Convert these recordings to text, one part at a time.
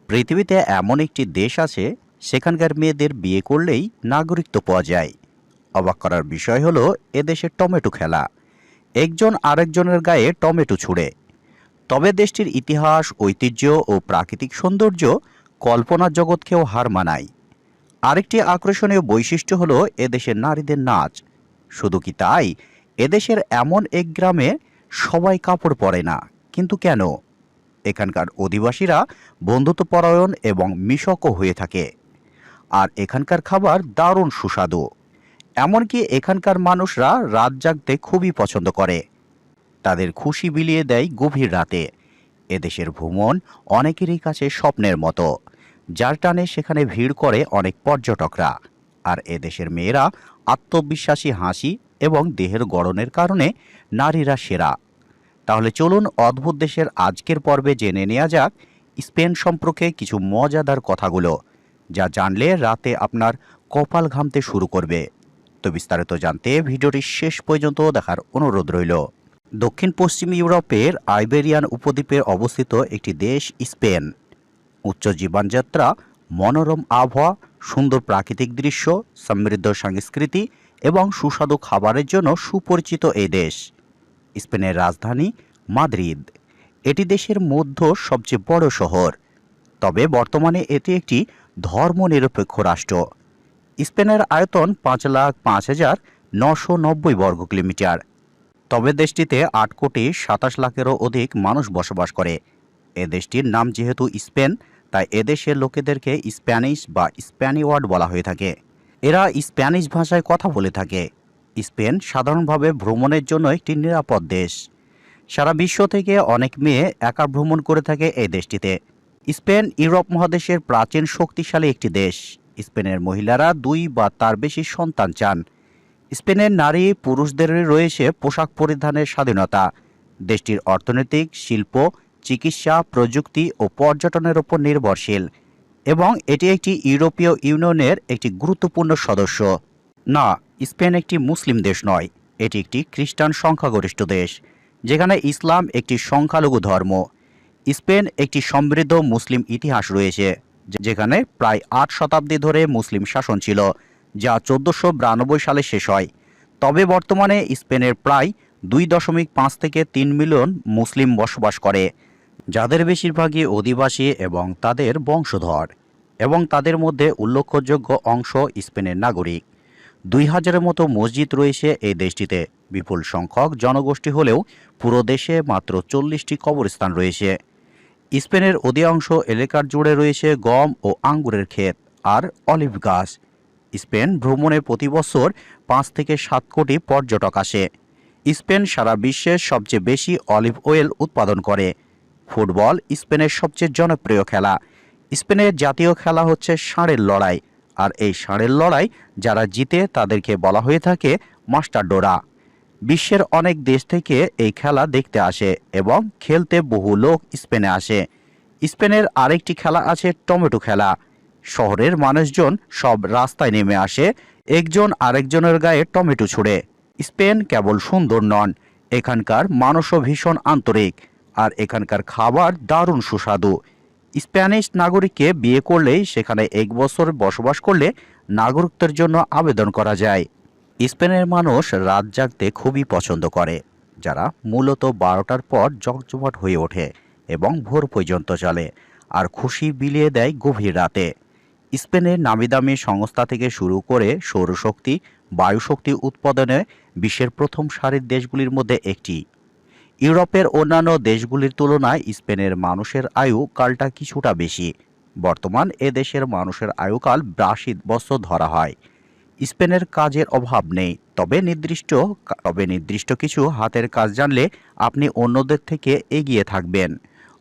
পৃথিবীতে এমন একটি দেশ আছে সেখানকার মেয়েদের বিয়ে করলেই নাগরিকত্ব পাওয়া যায়। অবাক করার বিষয় হলো এদেশের টমেটো খেলা, একজন আরেকজনের গায়ে টমেটো ছুঁড়ে। তবে দেশটির ইতিহাস, ঐতিহ্য ও প্রাকৃতিক সৌন্দর্য কল্পনার জগৎকেও হার মানায়। আরেকটি আকর্ষণীয় বৈশিষ্ট্য হলো এদেশের নারীদের নাচ। শুধু কি তাই, এদেশের এমন এক গ্রামে সবাই কাপড় পরে না, কিন্তু কেন? এখানকার অধিবাসীরা বন্ধুত্বপরায়ণ এবং মিশকও হয়ে থাকে। আর এখানকার খাবার দারুণ সুস্বাদু। এমনকি এখানকার মানুষরা রাত জাগতে খুবই পছন্দ করে। তাদের খুশি বিলিয়ে দেয় গভীর রাতে। এদেশের ভ্রমণ অনেকেরই কাছে স্বপ্নের মতো, যার টানে সেখানে ভিড় করে অনেক পর্যটকরা। আর এদেশের মেয়েরা আত্মবিশ্বাসী, হাসি এবং দেহের গড়নের কারণে নারীরা সেরা। তাহলে চলুন অদ্ভুত দেশের আজকের পর্বে জেনে নেওয়া যাক স্পেন সম্পর্কে কিছু মজাদার কথাগুলো, যা জানলে রাতে আপনার কপাল ঘামতে শুরু করবে। তো বিস্তারিত জানতে ভিডিওটি শেষ পর্যন্ত দেখার অনুরোধ রইল। দক্ষিণ পশ্চিম ইউরোপের আইবেরিয়ান উপদ্বীপে অবস্থিত একটি দেশ স্পেন। উচ্চ জীবনযাত্রা, মনোরম আবহাওয়া, সুন্দর প্রাকৃতিক দৃশ্য, সমৃদ্ধ সংস্কৃতি এবং সুস্বাদু খাবারের জন্য সুপরিচিত এই দেশ। স্পেনের রাজধানী মাদ্রিদ। এটি দেশের মধ্যে সবচেয়ে বড় শহর। তবে বর্তমানে এটি একটি ধর্মনিরপেক্ষ রাষ্ট্র। স্পেনের আয়তন 5,05,990 বর্গ কিলোমিটার। তবে দেশটিতে 8,27,00,000-এরও অধিক মানুষ বসবাস করে। এ দেশটির নাম যেহেতু স্পেন, তাই এদেশের লোকেদেরকে স্প্যানিশ বা স্প্যানিওয়ার্ড বলা হয়ে থাকে। এরা স্প্যানিশ ভাষায় কথা বলে থাকে। স্পেন সাধারণভাবে ভ্রমণের জন্য একটি নিরাপদ দেশ। সারা বিশ্ব থেকে অনেক মেয়ে একা ভ্রমণ করে থাকে এই দেশটিতে। স্পেন ইউরোপ মহাদেশের প্রাচীন শক্তিশালী একটি দেশ। স্পেনের মহিলারা 2 বা তার বেশি সন্তান চান। স্পেনের নারী পুরুষদের রয়েছে পোশাক পরিধানের স্বাধীনতা। দেশটির অর্থনৈতিক, শিল্প, চিকিৎসা, প্রযুক্তি ও পর্যটনের উপর নির্ভরশীল এবং এটি একটি ইউরোপীয় ইউনিয়নের একটি গুরুত্বপূর্ণ সদস্য। না, স্পেন একটি মুসলিম দেশ নয়। এটি একটি খ্রিস্টান সংখ্যাগরিষ্ঠ দেশ, যেখানে ইসলাম একটি সংখ্যালঘু ধর্ম। স্পেন একটি সমৃদ্ধ মুসলিম ইতিহাস রয়েছে, যেখানে প্রায় 8 শতাব্দী ধরে মুসলিম শাসন ছিল, যা 1492 সালে শেষ হয়। তবে বর্তমানে স্পেনের প্রায় 2.5 থেকে 3 মিলিয়ন মুসলিম বসবাস করে, যাদের বেশিরভাগই অধিবাসী এবং তাদের বংশধর, এবং তাদের মধ্যে উল্লেখযোগ্য অংশ স্পেনের নাগরিক। 2000-এর মতো মসজিদ রয়েছে এই দেশটিতে। বিপুল সংখ্যক জনগোষ্ঠী হলেও পুরো দেশে মাত্র 40টি কবরস্থান রয়েছে। স্পেনের অধিকাংশ এলাকার জুড়ে রয়েছে গম ও আঙ্গুরের ক্ষেত আর অলিভ গাছ। স্পেন ভ্রমণে প্রতি বছর 5 থেকে 7 কোটি পর্যটক আসে। স্পেন সারা বিশ্বের সবচেয়ে বেশি অলিভ অয়েল উৎপাদন করে। ফুটবল স্পেনের সবচেয়ে জনপ্রিয় খেলা। স্পেনের জাতীয় খেলা হচ্ছে ষাঁড়ের লড়াই, আর এই ষাঁড়ের লড়াই যারা জিতে তাদেরকে বলা হয়ে থাকে মাস্টারডোরা। বিশ্বের অনেক দেশ থেকে এই খেলা দেখতে আসে এবং খেলতে বহু লোক স্পেনে আসে। স্পেনের আরেকটি খেলা আছে টমেটো খেলা। শহরের মানুষজন সব রাস্তায় নেমে আসে একজন আরেকজনের গায়ে টমেটো ছুঁড়ে। স্পেন কেবল সুন্দর নন, এখানকার মানুষও ভীষণ আন্তরিক, আর এখানকার খাবার দারুণ সুস্বাদু। স্প্যানিশ নাগরিককে বিয়ে করলেই সেখানে 1 বছর বসবাস করলে নাগরিকত্বের জন্য আবেদন করা যায়। স্পেনের মানুষ রাত জাগতে খুবই পছন্দ করে, যারা মূলত 12টার পর জমজমাট হয়ে ওঠে এবং ভোর পর্যন্ত চলে, আর খুশি বিলিয়ে দেয় গভীর রাতে। স্পেনের নামিদামি সংস্থা থেকে শুরু করে সৌরশক্তি, বায়ুশক্তি উৎপাদনে বিশ্বের প্রথম সারির দেশগুলির মধ্যে একটি। ইউরোপের অন্যান্য দেশগুলির তুলনায় স্পেনের মানুষের আয়ু কালটা কিছুটা বেশি। বর্তমান এ দেশের মানুষের আয়ুকাল 82 বছর ধরা হয়। স্পেনের কাজের অভাব নেই, তবে নির্দিষ্ট কিছু হাতের কাজ জানলে আপনি অন্যদের থেকে এগিয়ে থাকবেন।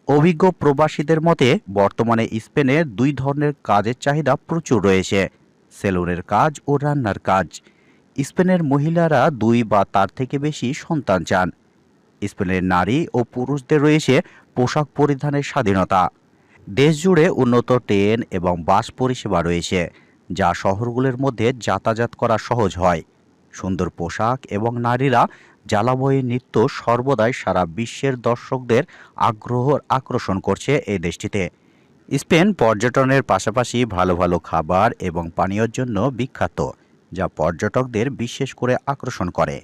অভিজ্ঞ প্রবাসীদের মতে বর্তমানে স্পেনে 2 ধরনের কাজের চাহিদা প্রচুর রয়েছে: সেলুনের কাজ ও রান্নার কাজ। স্পেনের মহিলারা 2 বা তার থেকে বেশি সন্তান চান। স্পেনের নারী ও পুরুষদের রয়েছে পোশাক পরিধানের স্বাধীনতা। দেশ জুড়ে উন্নত ট্রেন এবং বাস পরিষেবা রয়েছে, যা শহরগুলোর মধ্যে যাতায়াত করা সহজ হয়। সুন্দর পোশাক এবং নারীরা জ্বালাময়ী নৃত্য সর্বদাই সারা বিশ্বের দর্শকদের আকর্ষণ করছে এই দেশটিতে। স্পেন পর্যটনের পাশাপাশি ভালো ভালো খাবার এবং পানীয়র জন্য বিখ্যাত, যা পর্যটকদের বিশেষ করে আকর্ষণ করে।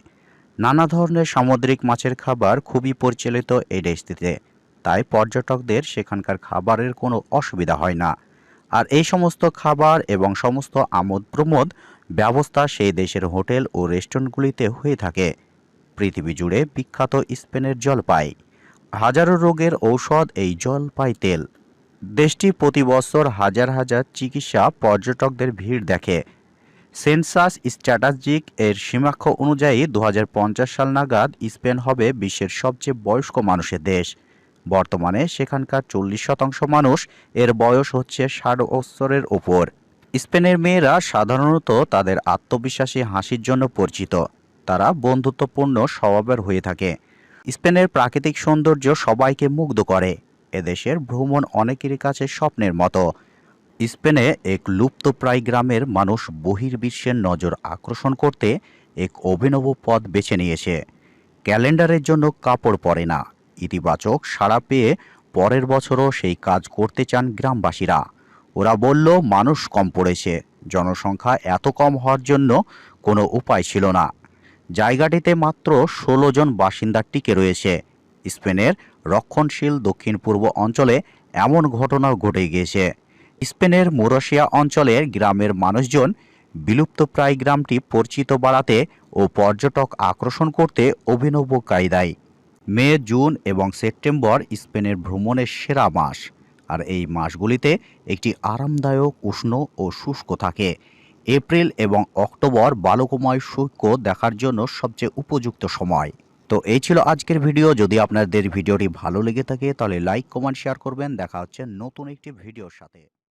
নানা ধরনের সামুদ্রিক মাছের খাবার খুবই পরিচালিত এই দেশটিতে, তাই পর্যটকদের সেখানকার খাবারের কোনো অসুবিধা হয় না। আর এই সমস্ত খাবার এবং সমস্ত আমোদ প্রমোদ ব্যবস্থা সেই দেশের হোটেল ও রেস্টুরেন্টগুলিতে হয়ে থাকে। পৃথিবী জুড়ে বিখ্যাত স্পেনের জলপাই, হাজারো রোগের ঔষধ এই জলপাই তেল। দেশটি প্রতি বছর হাজার হাজার চিকিৎসা পর্যটকদের ভিড় দেখে। সেন্সাস স্ট্র্যাটেজিক এর সীমাক্ষ অনুযায়ী 2050 সাল নাগাদ স্পেন হবে বিশ্বের সবচেয়ে বয়স্ক মানুষের দেশ। বর্তমানে সেখানকার 40% মানুষ এর বয়স হচ্ছে 60 বছরের ওপর। স্পেনের মেয়েরা সাধারণত তাদের আত্মবিশ্বাসী হাসির জন্য পরিচিত। তারা বন্ধুত্বপূর্ণ স্বভাবের হয়ে থাকে। স্পেনের প্রাকৃতিক সৌন্দর্য সবাইকে মুগ্ধ করে। এদেশের ভ্রমণ অনেকেরই কাছে স্বপ্নের মতো। স্পেনে এক লুপ্তপ্রায় গ্রামের মানুষ বহির্বিশ্বের নজর আকর্ষণ করতে এক অভিনব পথ বেছে নিয়েছে। ক্যালেন্ডারের জন্য কাপড় পরে না, ইতিবাচক সাড়া পেয়ে পরের বছরও সেই কাজ করতে চান গ্রামবাসীরা। ওরা বলল, মানুষ কম পড়েছে, জনসংখ্যা এত কম হওয়ার জন্য কোনো উপায় ছিল না। জায়গাটিতে মাত্র 16 জন বাসিন্দা টিকে রয়েছে। স্পেনের রক্ষণশীল দক্ষিণ পূর্ব অঞ্চলে এমন ঘটনাও ঘটে গিয়েছে। স্পেনের মুরসিয়া অঞ্চলের গ্রামের মানুষজন বিলুপ্তপ্রায় গ্রামটি পরিচিত বাড়াতে ও পর্যটক আকর্ষণ করতে অভিনব কায়দায়। মে, জুন এবং সেপ্টেম্বর স্পেনের ভ্রমণের সেরা মাস। আর এই মাসগুলিতে একটি আরামদায়ক উষ্ণ ও শুষ্ক থাকে। এপ্রিল এবং অক্টোবর বালুকাময় শুষ্ক দেখার জন্য সবচেয়ে উপযুক্ত সময়। তো এই ছিল আজকের ভিডিও। যদি আপনাদের ভিডিওটি ভালো লেগে থাকে তাহলে লাইক, কমেন্ট, শেয়ার করবেন। দেখা হচ্ছে নতুন একটি ভিডিওর সাথে।